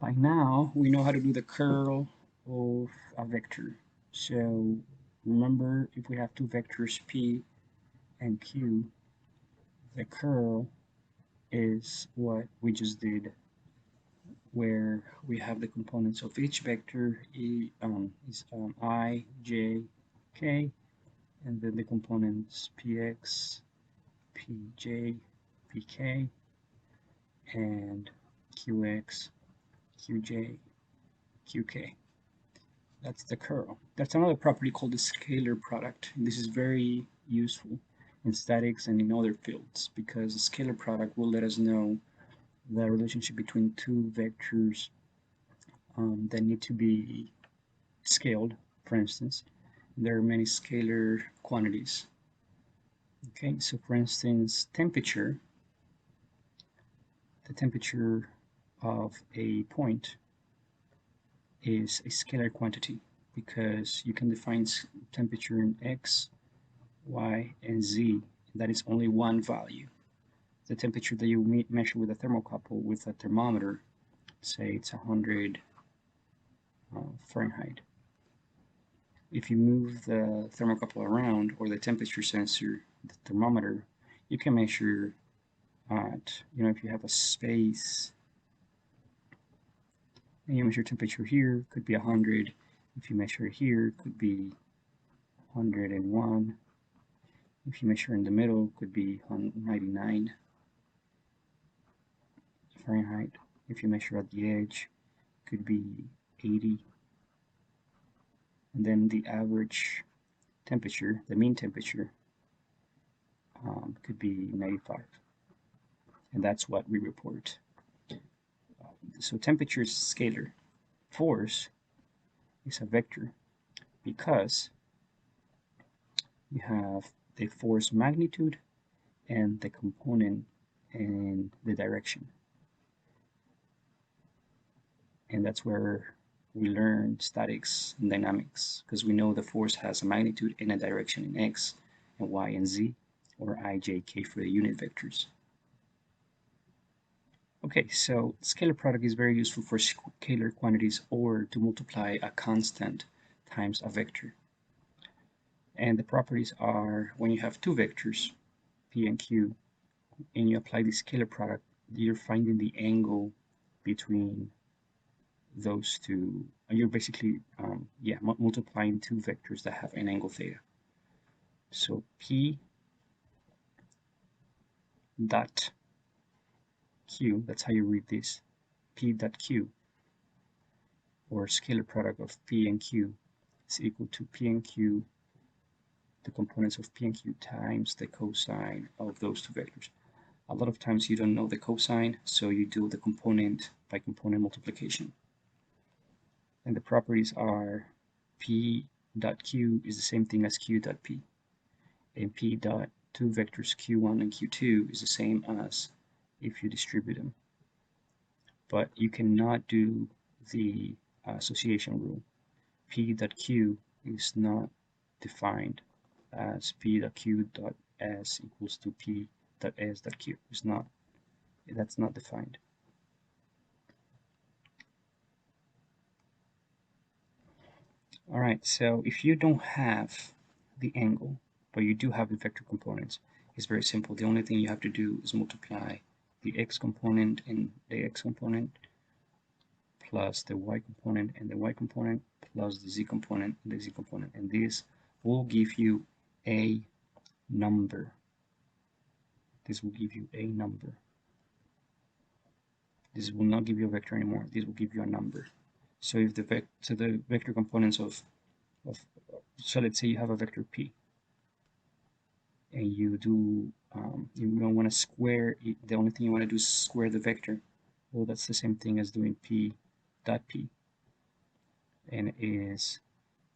By now, we know how to do the curl of a vector. So remember, if we have two vectors P and Q, the curl is what we just did, where we have the components of each vector is I, J, K, and then the components Px, Pj, Pk, and Qx, Qj, Qk. That's the curl. That's another property called the scalar product. And this is very useful in statics and in other fields because the scalar product will let us know the relationship between two vectors that need to be scaled. For instance, there are many scalar quantities. Okay, so for instance, temperature, the temperature of a point is a scalar quantity because you can define temperature in x, y, and z. That is only one value. The temperature that you measure with a thermocouple with a thermometer, say it's 100 Fahrenheit. If you move the thermocouple around or the temperature sensor, the thermometer, you can measure at, if you have a space and you measure temperature here, could be 100. If you measure here, could be 101. If you measure in the middle, could be 99 Fahrenheit. If you measure at the edge, could be 80. And then the average temperature, the mean temperature, could be 95. And that's what we report. So temperature is scalar. Force is a vector because you have the force magnitude and the component and the direction. And that's where we learn statics and dynamics because we know the force has a magnitude and a direction in x and y and z, or I, j, k for the unit vectors. Okay, so scalar product is very useful for scalar quantities or to multiply a constant times a vector. And the properties are when you have two vectors, p and q, and you apply the scalar product, you're finding the angle between those two. You're basically, multiplying two vectors that have an angle theta. So p dot q, that's how you read this, p dot q, or scalar product of p and q, is equal to p and q, the components of p and q times the cosine of those two vectors. A lot of times you don't know the cosine, so you do the component by component multiplication. And the properties are p dot q is the same thing as q dot p, and p dot two vectors q1 and q2 is the same as if you distribute them. But you cannot do the association rule. P dot q is not defined as p dot q dot s equals to p dot s dot q. That's not defined. All right, so if you don't have the angle, but you do have the vector components, it's very simple. The only thing you have to do is multiply the x component and the x component plus the y component and the y component plus the z component and the z component. And this will give you a number. This will give you a number. This will not give you a vector anymore. This will give you a number. So if the vector components of so let's say you have a vector p, and you don't want to square it, the only thing you want to do is square the vector. Well, that's the same thing as doing p dot p, and it is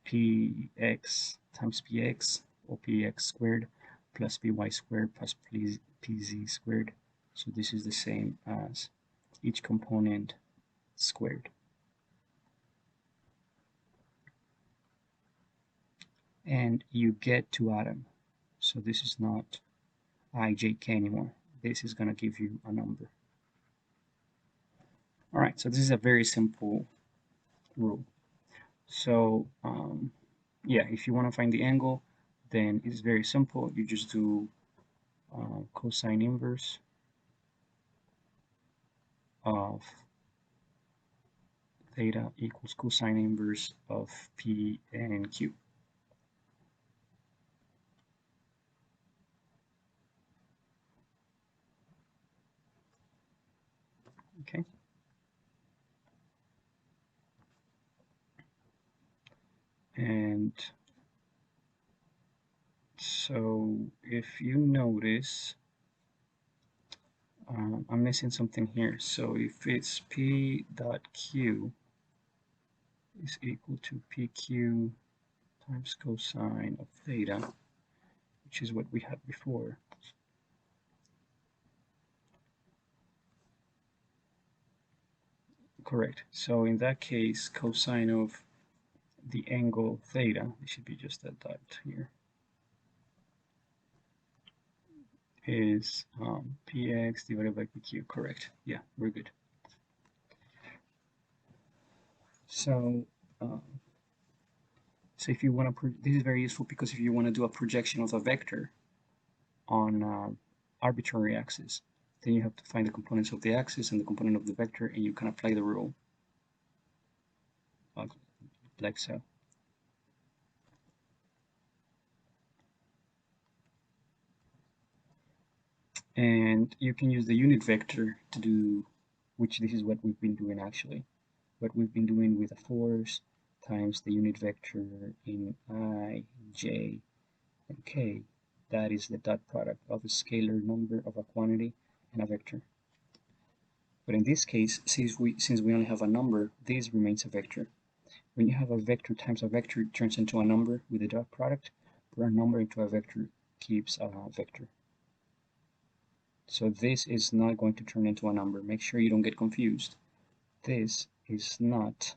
px times px, or px squared plus py squared plus pz squared. So this is the same as each component squared. And you get to atom. So this is not ijk anymore. This is going to give you a number. All right, so this is a very simple rule. So yeah, if you want to find the angle, then it's very simple. You just do cosine inverse of theta equals cosine inverse of P and Q. Okay. And so if you notice, I'm missing something here. So if it's P dot Q is equal to PQ times cosine of theta, which is what we had before. Correct. So in that case, cosine of the angle theta, it should be just a dot here, is px divided by pq. Correct. Yeah, we're good. So, so if you want to, this is very useful because if you want to do a projection of a vector on arbitrary axis, then you have to find the components of the axis and the component of the vector, and you can apply the rule like so. And you can use the unit vector to do, which this is what we've been doing actually. What we've been doing with a force times the unit vector in I, j, and k. That is the dot product of a scalar number of a quantity and a vector. But in this case, since we only have a number, this remains a vector. When you have a vector times a vector, it turns into a number with a dot product, but a number into a vector keeps a vector. So this is not going to turn into a number. Make sure you don't get confused. This is not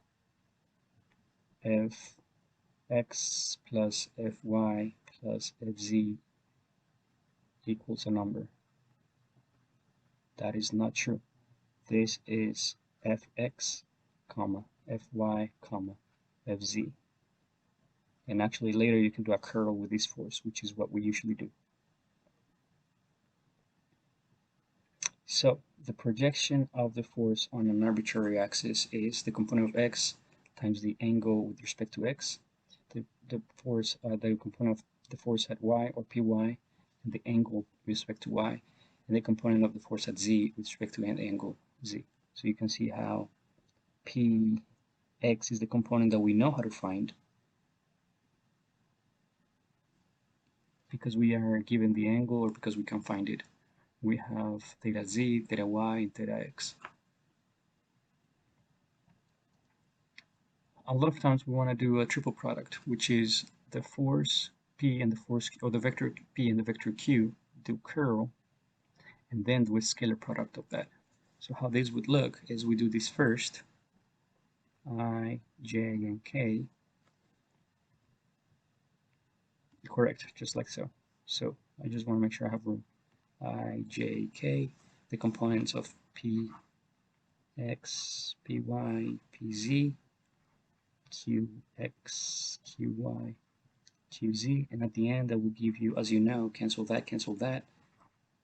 fx plus fy plus fz equals a number. That is not true. This is fx, comma, fy, comma, fz. And actually later you can do a curl with this force, which is what we usually do. So the projection of the force on an arbitrary axis is the component of x times the angle with respect to x, the force, the component of the force at y or py, and the angle with respect to y, and the component of the force at z with respect to the angle z. So you can see how px is the component that we know how to find because we are given the angle or because we can find it. We have theta z, theta y, and theta x. A lot of times we want to do a triple product, which is the force p and the force, or the vector p and the vector q, do curl, and then do a scalar product of that. So how this would look is we do this first, I, j, and k, correct, just like so. So I just want to make sure I have room. I, j, k, the components of p, x, py, pz, q, x, qy, qz, and at the end that will give you, as you know, cancel that,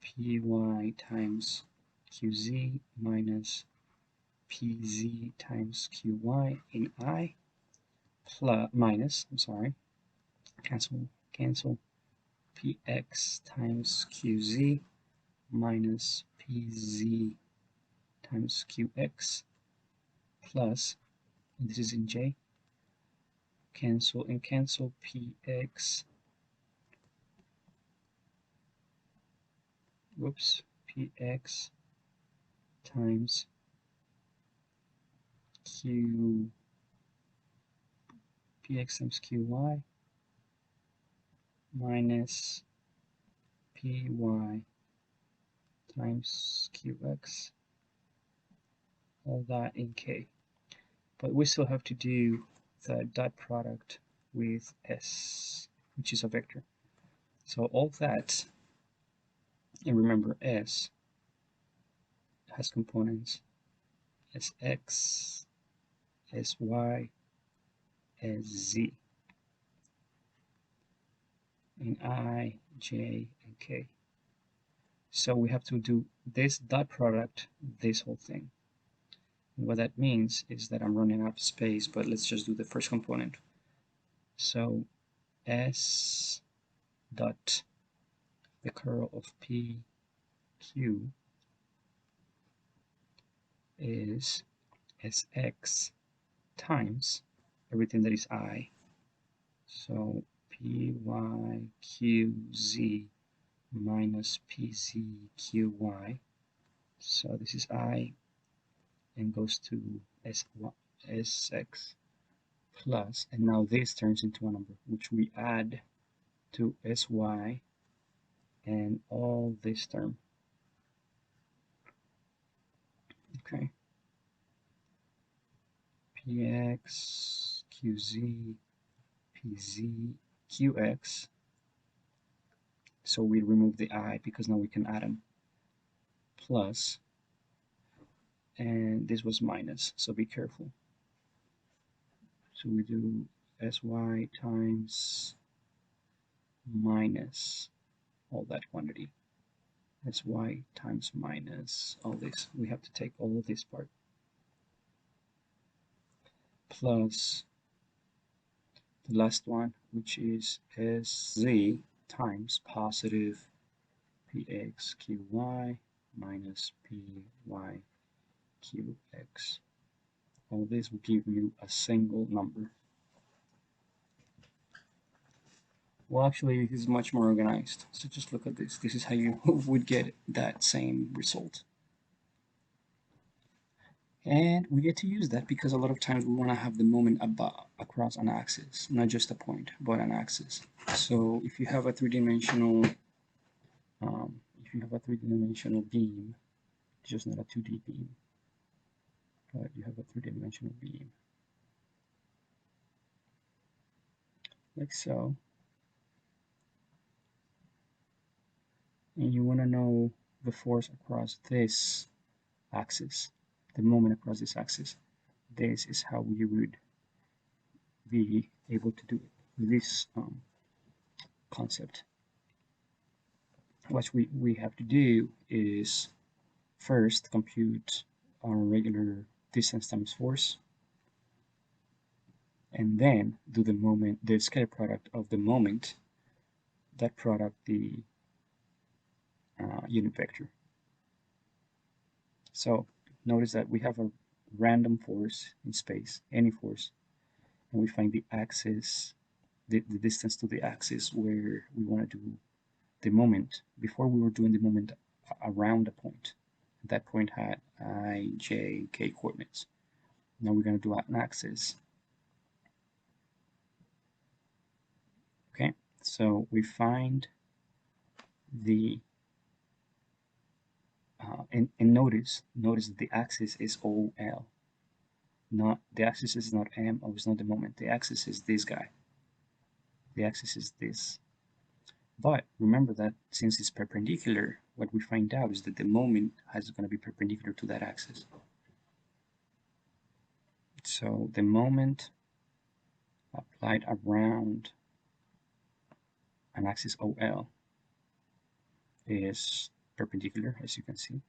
py times qz minus pz times qy in I, plus, minus, I'm sorry, cancel, px times qz minus pz times qx plus, and this is in j, cancel px, whoops, px times px times qy minus py times qx, all that in k. But we still have to do the dot product with s, which is a vector. So all that, and remember s has components as x, as y, as z, in I, j, and k. So we have to do this dot product, this whole thing. And what that means is that I'm running out of space, but let's just do the first component. So s dot the curl of p q is sx times everything that is I. So p y q z minus p z q y. So this is I and goes to sx plus, and now this turns into a number which we add to sy and all this term. Okay. Px, qz, pz, qx. So we remove the I because now we can add them. Plus, and this was minus, so be careful. So we do sy times minus all that quantity. Sy times minus all this. We have to take all this part. Plus the last one, which is sz times positive px qy minus py qx. All this will give you a single number. Well, actually, this is much more organized. So just look at this. This is how you would get that same result. And we get to use that because a lot of times we want to have the moment across an axis, not just a point, but an axis. So if you have a three-dimensional beam, it's just not a 2D beam, but you have a three-dimensional beam, like so. And you want to know the force across this axis, the moment across this axis. This is how we would be able to do it, this concept. What we have to do is first compute our regular distance times force, and then do the scalar product of the moment, that product, the unit vector. So notice that we have a random force in space, any force, and we find the axis, the distance to the axis where we want to do the moment. Before we were doing the moment around a point. That point had I, j, k coordinates. Now we're going to do an axis. Okay, so we find the and notice that the axis is OL. Not the axis is not M, or it's not the moment. The axis is this guy. The axis is this. But remember that since it's perpendicular, what we find out is that the moment is going to be perpendicular to that axis. So the moment applied around an axis OL is perpendicular, as you can see.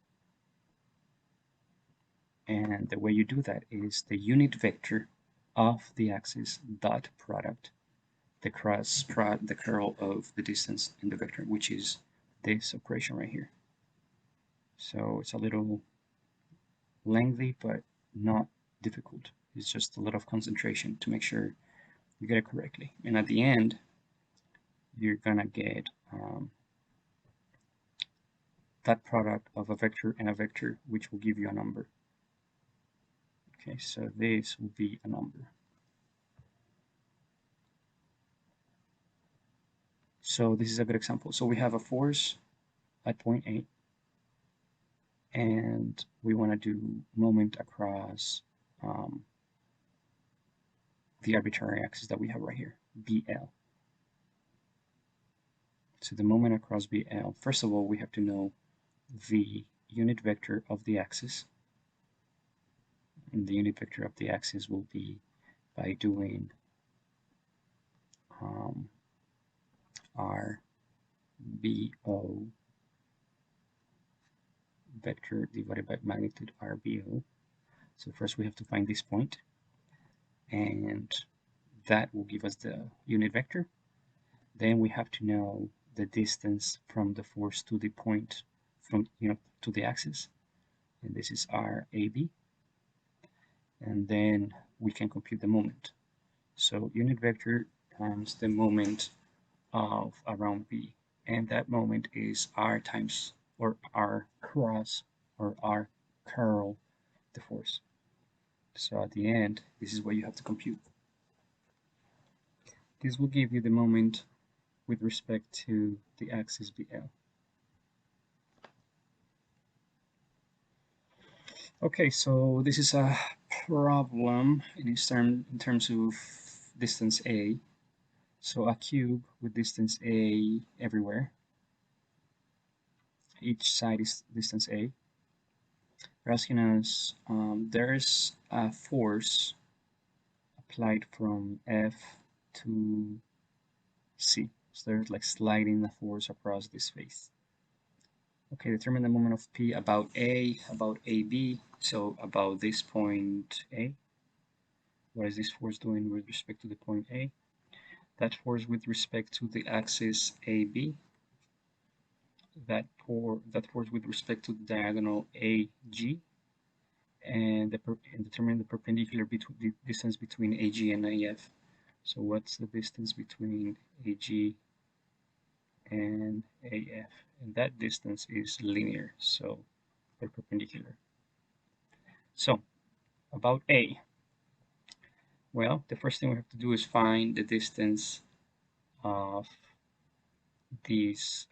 And the way you do that is the unit vector of the axis dot product, the curl of the distance in the vector, which is this operation right here. So it's a little lengthy, but not difficult. It's just a lot of concentration to make sure you get it correctly. And at the end, you're gonna get that product of a vector and a vector, which will give you a number. Okay, so this will be a number. So this is a good example. So we have a force at point A, and we want to do moment across the arbitrary axis that we have right here, BL. So the moment across BL, first of all, we have to know the unit vector of the axis. And the unit vector of the axis will be by doing RBO vector divided by magnitude RBO. So first we have to find this point, and that will give us the unit vector. Then we have to know the distance from the force to the point from to the axis, and this is RAB. And then we can compute the moment. So unit vector times the moment of around B, and that moment is R times or R cross or R curl the force. So at the end, this is what you have to compute. This will give you the moment with respect to the axis BL. Okay, so this is a problem in terms of distance A. So a cube with distance A everywhere. Each side is distance A. They're asking us, there's a force applied from F to C. So there's like sliding the force across this face. Okay, determine the moment of P about A, about AB. So about this point A. What is this force doing with respect to the point A? That force with respect to the axis AB. That force with respect to the diagonal AG. And determine the perpendicular between the distance between AG and AF. So what's the distance between AG and AF? And that distance is linear, so they're perpendicular. So about A. Well, the first thing we have to do is find the distance of this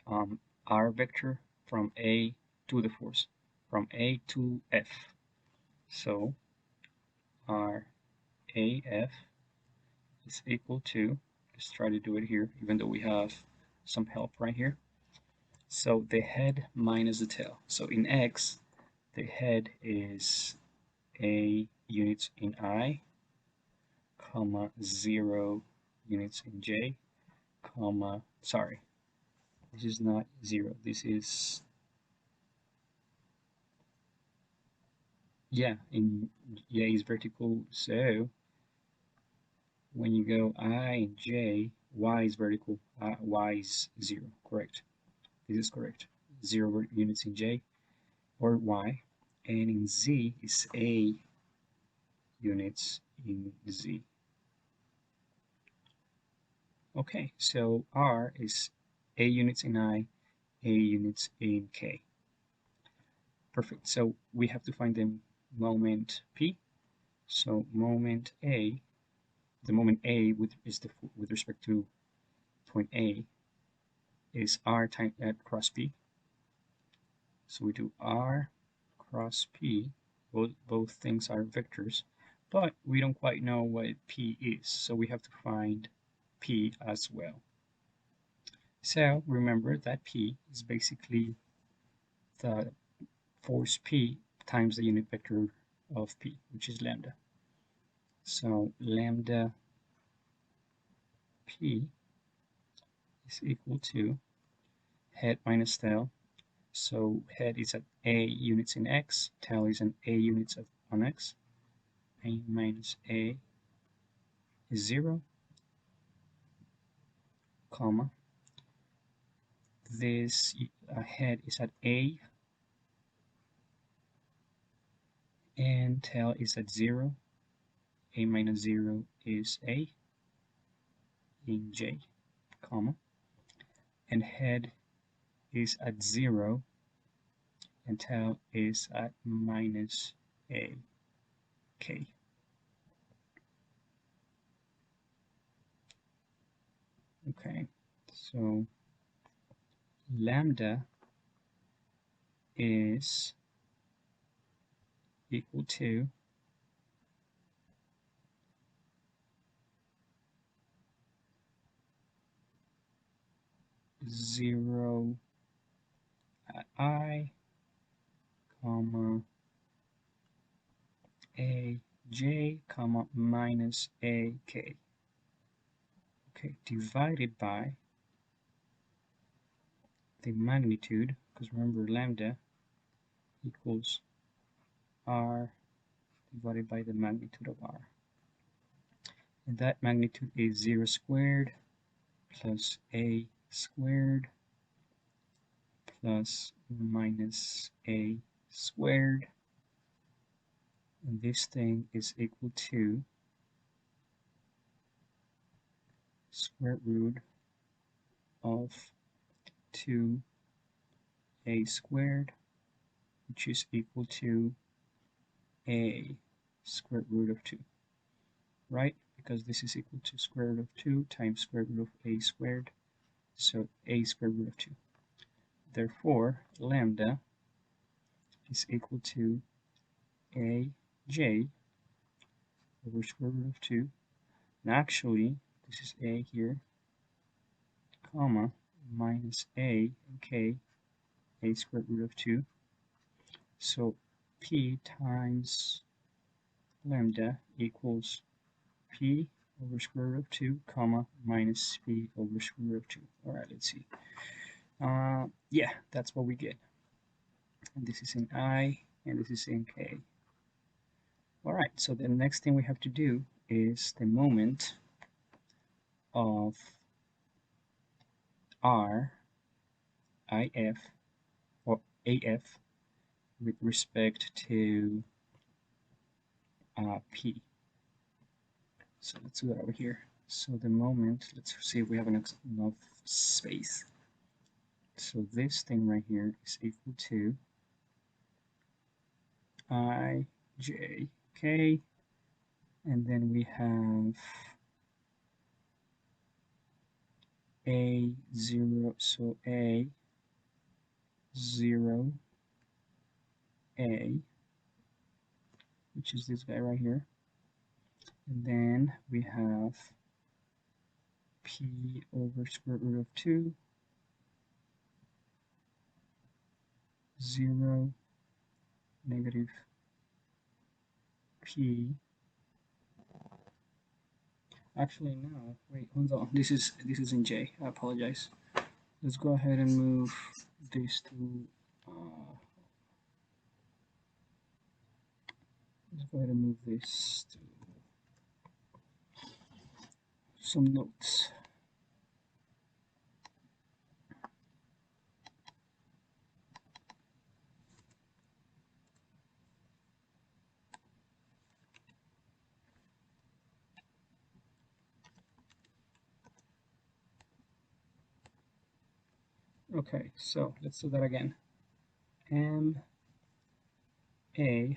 R vector from A to the force, from A to F. So RAF is equal to, let's try to do it here, even though we have some help right here. So the head minus the tail. So in X, the head is A units in I, comma 0 units in J, comma, sorry, this is not 0, this is, yeah, is vertical, so when you go I and J, Y is vertical, Y is 0, correct. This is correct. 0 units in J or Y, and in Z is A units in Z. Okay, so R is A units in I, A units in K. Perfect. So we have to find the moment P. So moment A, the moment A with respect to point A is R times cross P. So we do R cross P. Both things are vectors, but we don't quite know what P is, so we have to find P as well. So remember that P is basically the force P times the unit vector of P, which is lambda. So lambda P is equal to head minus tail. So head is at A units in X, tail is an A units on X. A minus A is 0, comma. This head is at A and tail is at 0. A minus 0 is A in J, comma. And head is at 0 and tail is at minus A, K. Okay, so lambda is equal to zero at I, comma aj, comma, minus ak. Okay, divided by the magnitude, because remember lambda equals r divided by the magnitude of r. And that magnitude is 0 squared plus a squared plus minus a squared. And this thing is equal to square root of 2a squared, which is equal to a square root of 2, right? Because this is equal to square root of 2 times square root of a squared, so a square root of 2. Therefore, lambda is equal to aj over square root of 2. And actually, this is a here, comma, minus a and k, a square root of 2. So p times lambda equals p over square root of 2, comma, minus p over square root of 2. All right, let's see. Yeah, that's what we get. And this is in I, and this is in k. All right, so the next thing we have to do is the moment of r, if, or af with respect to p. So let's do that over here. So the moment, let's see if we have enough space. So this thing right here is equal to I, j, k, and then we have a 0, so a 0 a, which is this guy right here, and then we have p over square root of 2, 0, negative p. Actually, no, wait, hold on. This is in J. I apologize. Let's go ahead and move this to. Let's go ahead and move this to some notes. Okay, so let's do that again. M A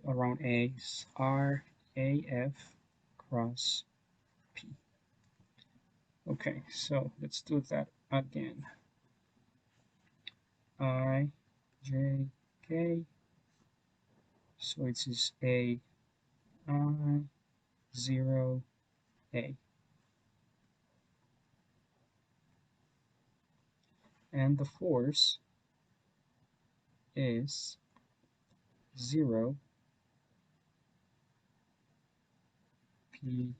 around A is R A F cross P. Okay, so let's do that again. I J K. So it is A I 0 A. And the force is 0 p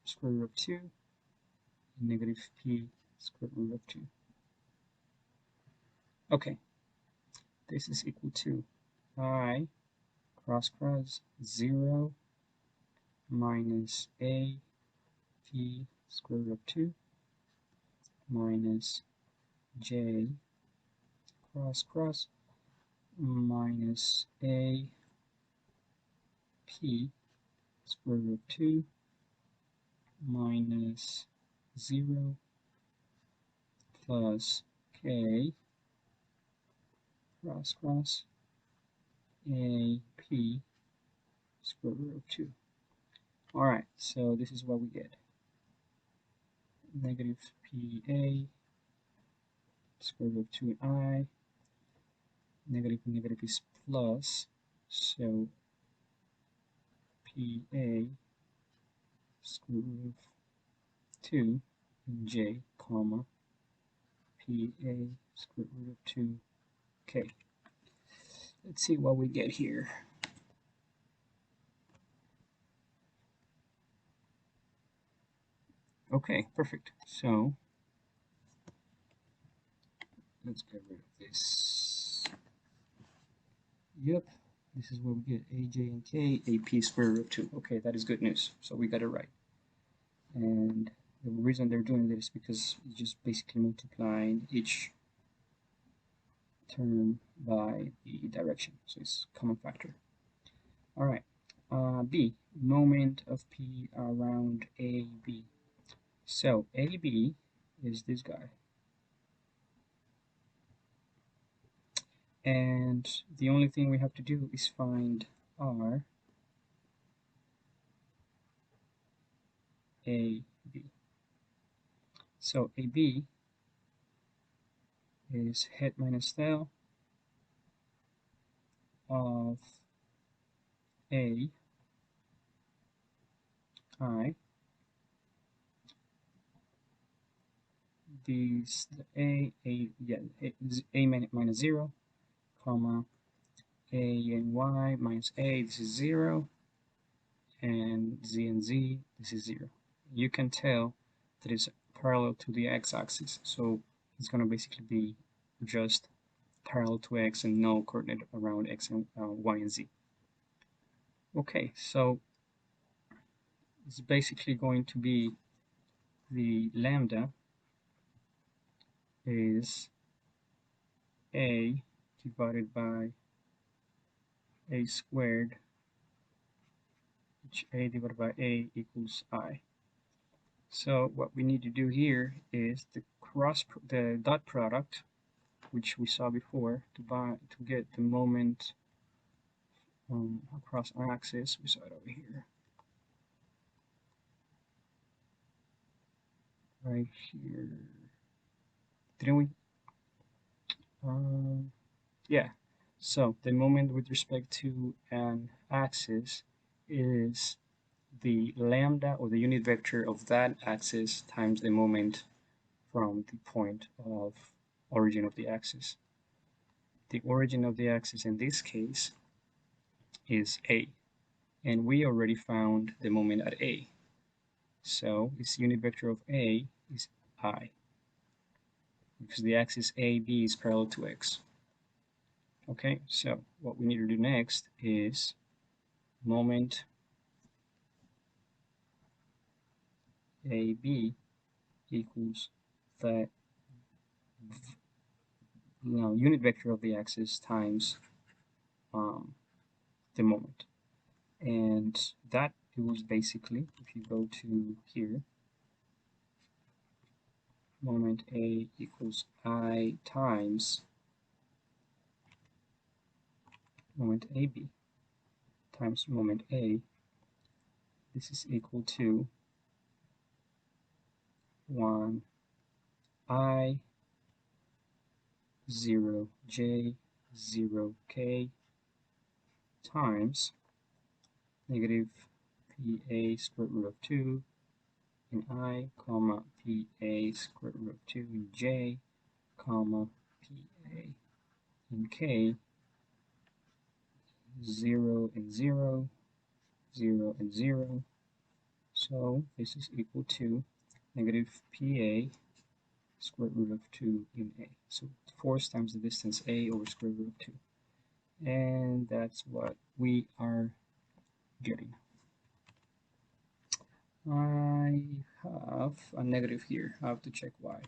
square root of 2 negative p square root of 2. Okay, this is equal to I cross 0 minus a p square root of 2 minus j cross minus a p square root of 2 minus 0 plus k cross a p square root of 2. Alright, so this is what we get. Negative pa square root of 2i. Negative is plus, so pa square root of 2 j comma pa square root of 2k. Let's see what we get here. Okay, perfect. So let's get rid of this. Yep, this is where we get AJ and K, AP square root of 2. Okay, that is good news. So we got it right. And the reason they're doing this is because it's just basically multiplying each term by the direction. So it's common factor. All right. B, moment of P around AB. So AB is this guy. And the only thing we have to do is find R, A, B. So AB is head minus tail of A, I. These A minus 0, comma, A and Y minus A, this is 0, and Z and Z, this is 0. You can tell that it's parallel to the x-axis, so it's going to basically be just parallel to x and no coordinate around x and y and z. Okay, so it's basically going to be the lambda is a divided by a squared, which a divided by a equals I. So what we need to do here is the dot product, which we saw before, to get the moment across our axis. We saw it over here, right here. Didn't we? Yeah. So the moment with respect to an axis is the lambda or the unit vector of that axis times the moment from the point of origin of the axis. The origin of the axis in this case is A, and we already found the moment at A. So its unit vector of A is I, because the axis AB is parallel to X. Okay, so what we need to do next is moment AB equals the unit vector of the axis times the moment. And that was basically, if you go to here, moment A equals I times moment AB times moment A. This is equal to 1 I 0 J 0 K times negative PA square root of 2 in I, comma, PA square root of 2 in J, comma, PA in K, 0 and 0, 0 and 0. So this is equal to negative PA square root of 2 in A. So force times the distance A over square root of 2. And that's what we are getting. I have a negative here. I have to check why.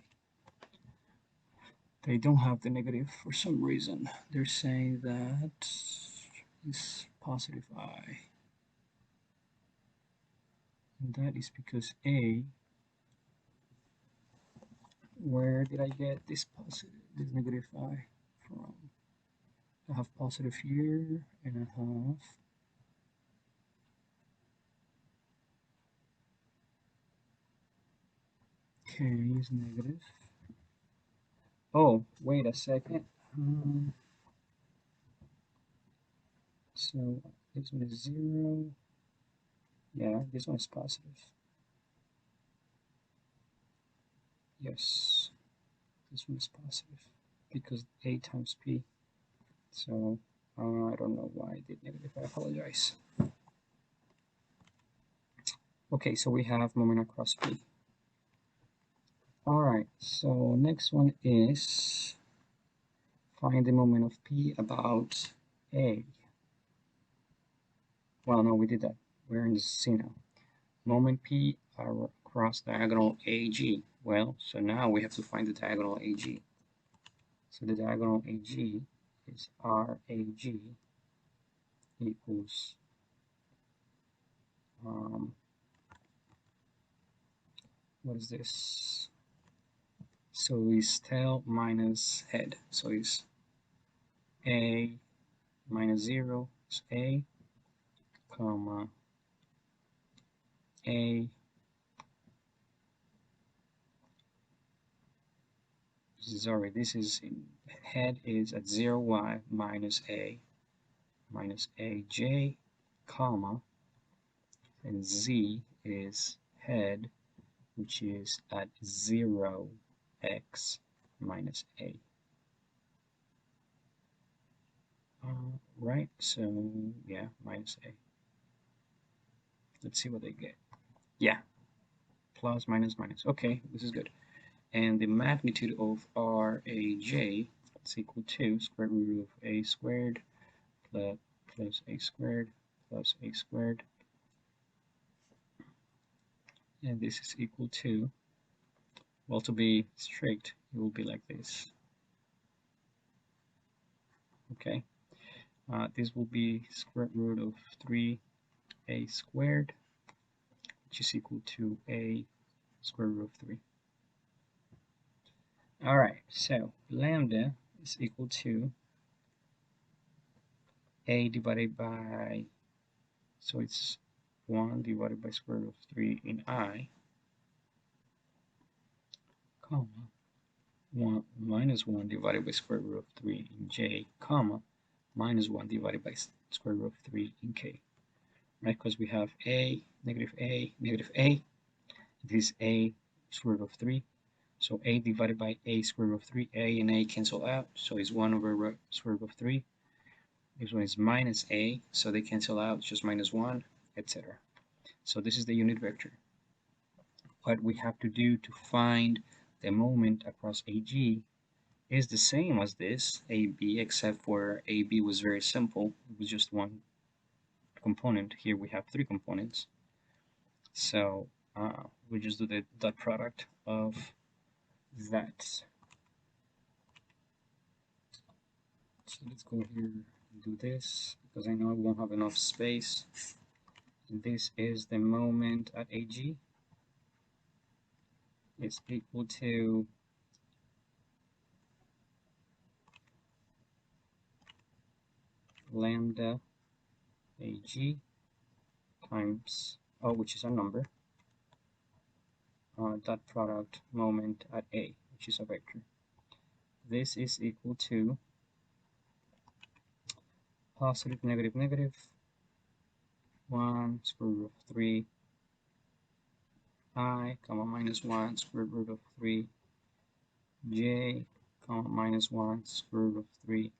They don't have the negative for some reason. They're saying that is positive I. And that is because A, where did I get this negative I from? I have positive here, and I have K is negative. Oh, wait a second. So this one is 0. Yeah, this one is positive. Yes, this one is positive because A times P. So I don't know why I did negative. I apologize. Okay, so we have moment across P. right, so next one is find the moment of P about A. Well, no, we did that. We're in C now. Moment P across diagonal AG. Well, so now we have to find the diagonal AG. So the diagonal AG is RAG equals what is this? So it's tail minus head. So it's A minus 0 is A, comma A. This is in head is at 0y minus A minus AJ, comma, and Z is head, which is at 0x minus A. Right, so yeah, minus A. Let's see what they get. Yeah, plus, minus, minus. Okay, this is good. And the magnitude of RAJ is equal to square root of A squared plus A squared plus A squared. And this is equal to, well, to be strict, it will be like this. Okay, this will be square root of 3A squared, which is equal to A square root of 3. All right, so lambda is equal to A divided by, so it's 1 divided by square root of 3 in I, comma, 1 minus 1 divided by square root of 3 in J, comma, minus 1 divided by square root of 3 in K. Right, because we have A, negative A, negative A. This is A square root of 3. So A divided by A square root of 3, A and A cancel out. So it's 1 over square root of 3. This one is minus A, so they cancel out, it's just minus 1, etc. So this is the unit vector. What we have to do to find the moment across AG is the same as this, AB, except for AB was very simple. It was just one component. Here we have 3 components. So we just do the dot product of that. So let's go here and do this, because I know I won't have enough space. And this is the moment at AG. It's equal to lambda AG times, which is a number, dot product moment at A, which is a vector. This is equal to positive, negative, negative, 1 square root of 3 I, comma, minus 1 square root of 3 J, comma, minus 1 square root of 3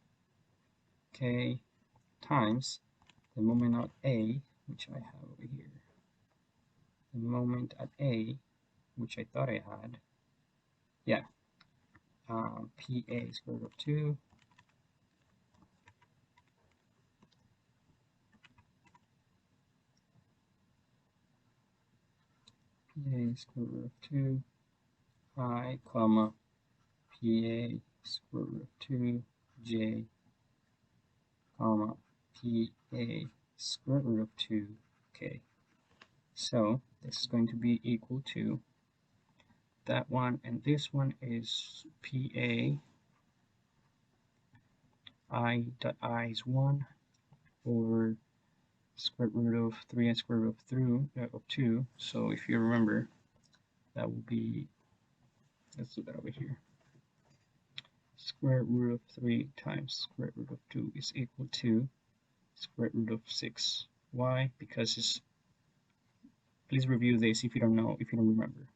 K, times the moment at A, which I have over here. The moment at A, which I thought I had, yeah, PA square root of 2 PA square root of 2 I, comma, PA square root of 2 J, comma, PA square root of 2 K. So this is going to be equal to that one, and this one is PA I dot I is 1 over square root of 3 and square root of 2. So if you remember, that will be, let's do that over here. Square root of 3 times square root of 2 is equal to square root of 6. Why? Because it's, please review this if you don't know, if you don't remember.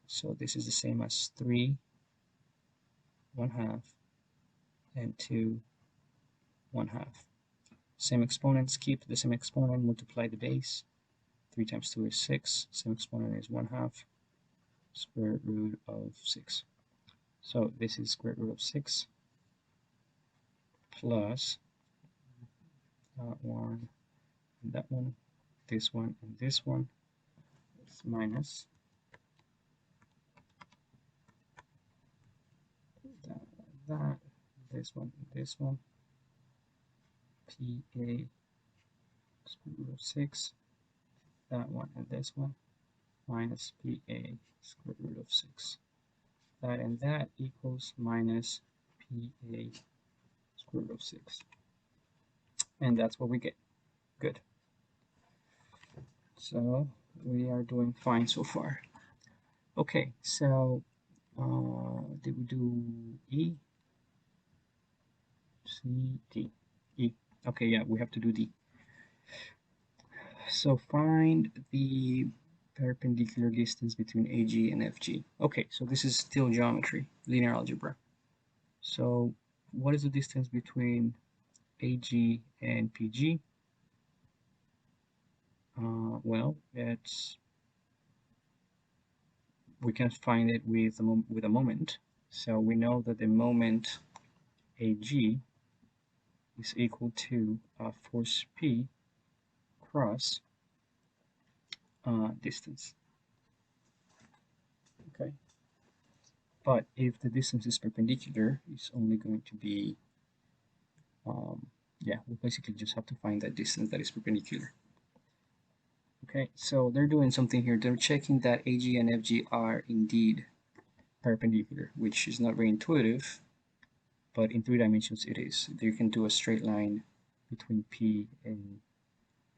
So this is the same as 3 1/2 and 2 1/2. Same exponents, keep the same exponent, multiply the base. 3 times 2 is 6, same exponent is 1/2 square root of 6. So this is square root of 6 plus that one, and that one, this one, and this one. It's minus that, this one, and this one. PA square root of 6, that one, and this one, minus PA square root of 6. That and that equals minus PA square root of 6. And that's what we get. Good. So we are doing fine so far. Okay, so did we do E? C, D, E. Okay, yeah, we have to do D. So find the perpendicular distance between AG and FG. Okay, so this is still geometry, linear algebra. So what is the distance between AG and PG? Well, we can find it with a moment. So we know that the moment AG is equal to force P cross distance. Okay. But if the distance is perpendicular, it's only going to be, yeah, we basically just have to find that distance that is perpendicular. Okay, so they're doing something here. They're checking that AG and FG are indeed perpendicular, which is not very intuitive, but in 3 dimensions it is. You can do a straight line between P and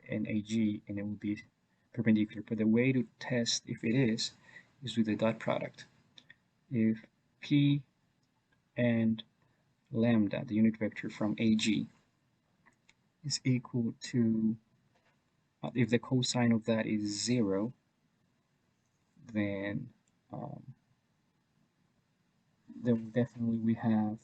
AG and it will be perpendicular. But the way to test if it is with the dot product. If P and lambda, the unit vector from AG, is equal to, if the cosine of that is 0, then definitely we have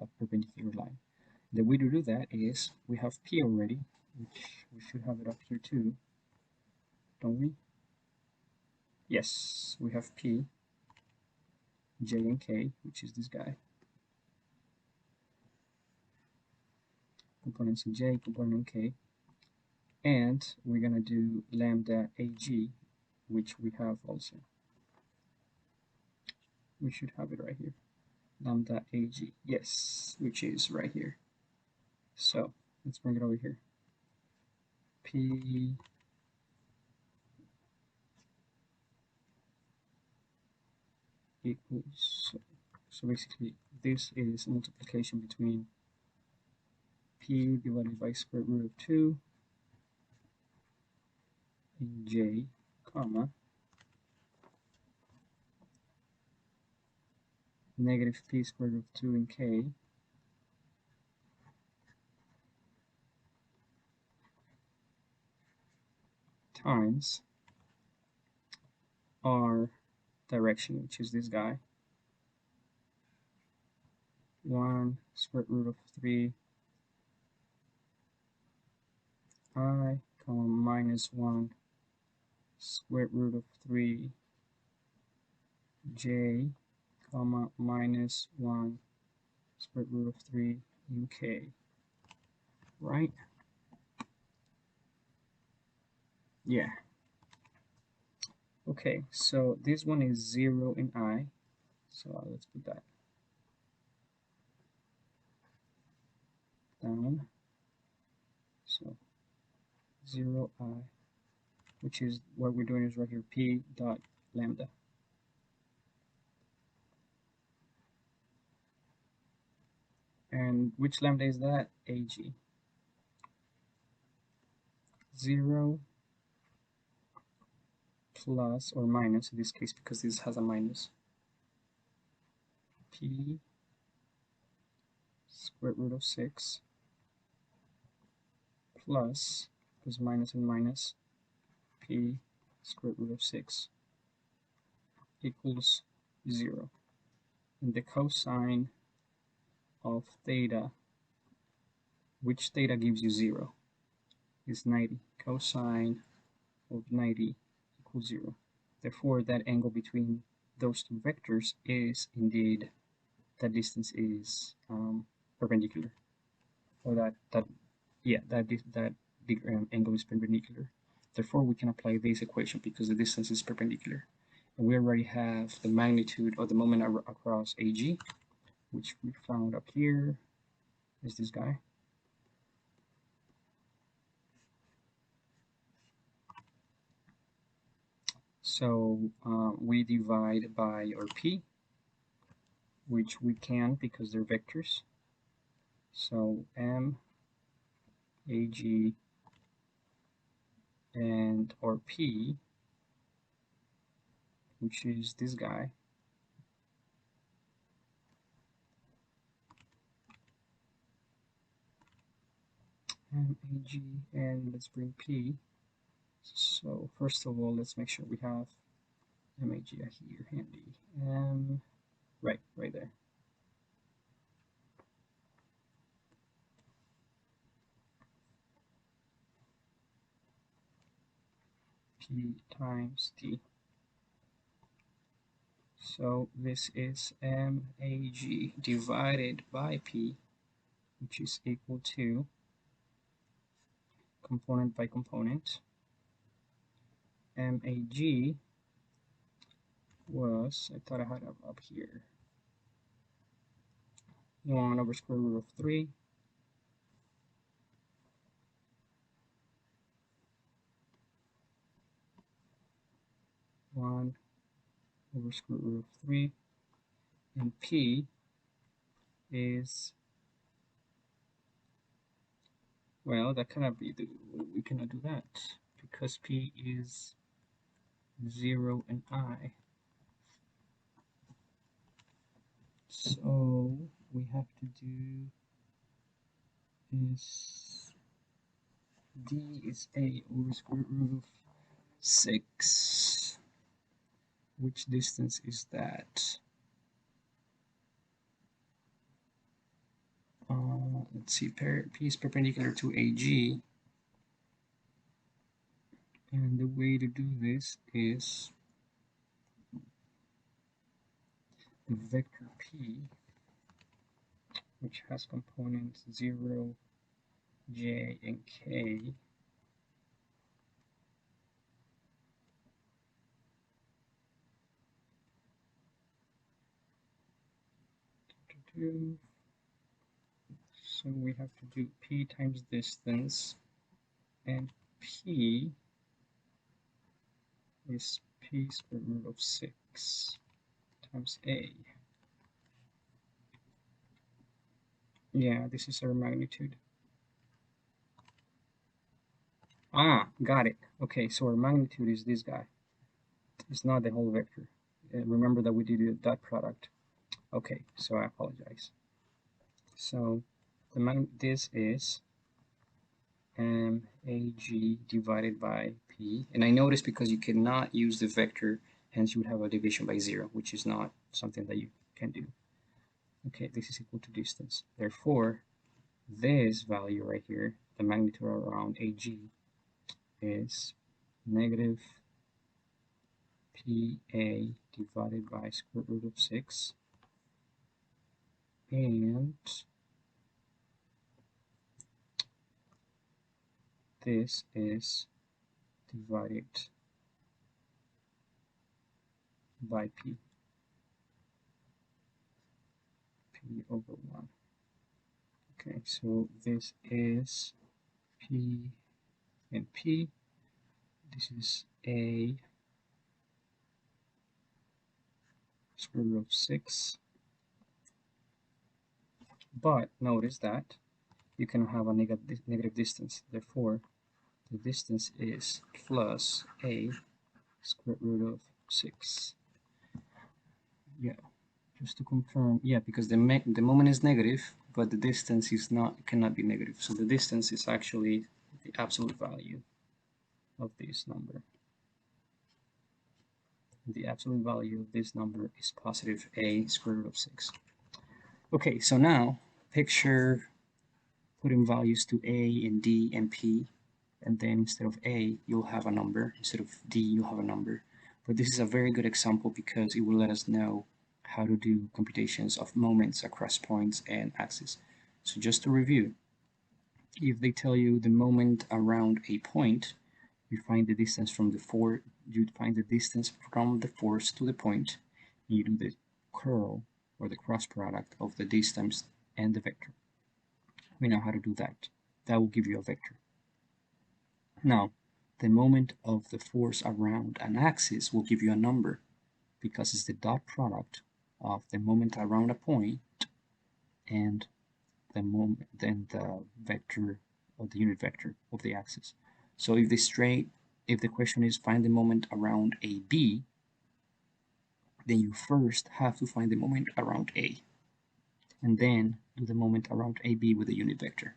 a perpendicular line. The way to do that is we have P already, which we should have it up here too, don't we? Yes, we have P, J, and K, which is this guy. Components in J, component in K. And we're going to do lambda AG, which we have also. We should have it right here. Lambda AG, yes, which is right here. So let's bring it over here. P equals, so basically this is multiplication between P divided by square root of 2 in J, comma, negative P square root of 2 in K, times R direction, which is this guy, 1 square root of 3 I, comma, minus 1 square root of 3 J, comma, minus 1 square root of 3 in K, right? Yeah. Okay, so this one is 0 in I, so let's put that down. So 0 I, which is what we're doing is right here, P dot lambda. And which lambda is that? AG. 0 plus or minus in this case because this has a minus. P square root of 6 plus, because minus and minus, P square root of 6 equals 0. And the cosine of theta, which theta gives you 0, is 90. Cosine of 90 equals 0. Therefore, that angle between those two vectors is indeed, that distance is perpendicular, or that yeah, that angle is perpendicular. Therefore, we can apply this equation because the distance is perpendicular. And we already have the magnitude of the moment across AG, which we found up here, is this guy. So we divide by our P, which we can because they're vectors. So M, AG, and our P, which is this guy, M, AG, and let's bring P. So first of all, let's make sure we have MAG here handy. Right there. P times T. So this is MAG divided by P, which is equal to component by component. MAG was, I thought I had it up here, 1 over square root of 3 1 over square root of 3, and P is, well, that cannot be, we cannot do that because P is 0 and I. So we have to do is D is A over square root of 6. Which distance is that? Let's see, P is perpendicular to AG. And the way to do this is the vector P, which has components 0, J, and K. So we have to do P times distance, and P is P square root of 6 times A. Yeah, this is our magnitude. Ah, got it. Okay, so our magnitude is this guy. It's not the whole vector. Remember that we did a dot product. Okay, so I apologize. So this is MAG divided by P. And I noticed because you cannot use the vector, hence you would have a division by 0, which is not something that you can do. Okay, this is equal to distance. Therefore, this value right here, the magnitude around AG, is negative PA divided by square root of 6. And this is divided by P over 1. Okay, so this is P and P. This is A square root of 6. But notice that you can have a negative distance. Therefore, the distance is plus A square root of 6. Yeah, just to confirm, yeah, because the moment is negative, but the distance is not, cannot be negative. So the distance is actually the absolute value of this number. The absolute value of this number is positive A square root of 6. Okay, so now picture putting values to A and D and P, and then instead of A, you'll have a number. Instead of D, you'll have a number. But this is a very good example because it will let us know how to do computations of moments across points and axes. So just to review, if they tell you the moment around a point, you find the distance from the force, you find the distance from the force to the point, and you do the curl or the cross product of the distance and the vector. We know how to do that. That will give you a vector. Now, the moment of the force around an axis will give you a number because it's the dot product of the moment around a point and the moment, then the vector or the unit vector of the axis. So if the question is find the moment around AB, then you first have to find the moment around A, and then do the moment around AB with the unit vector.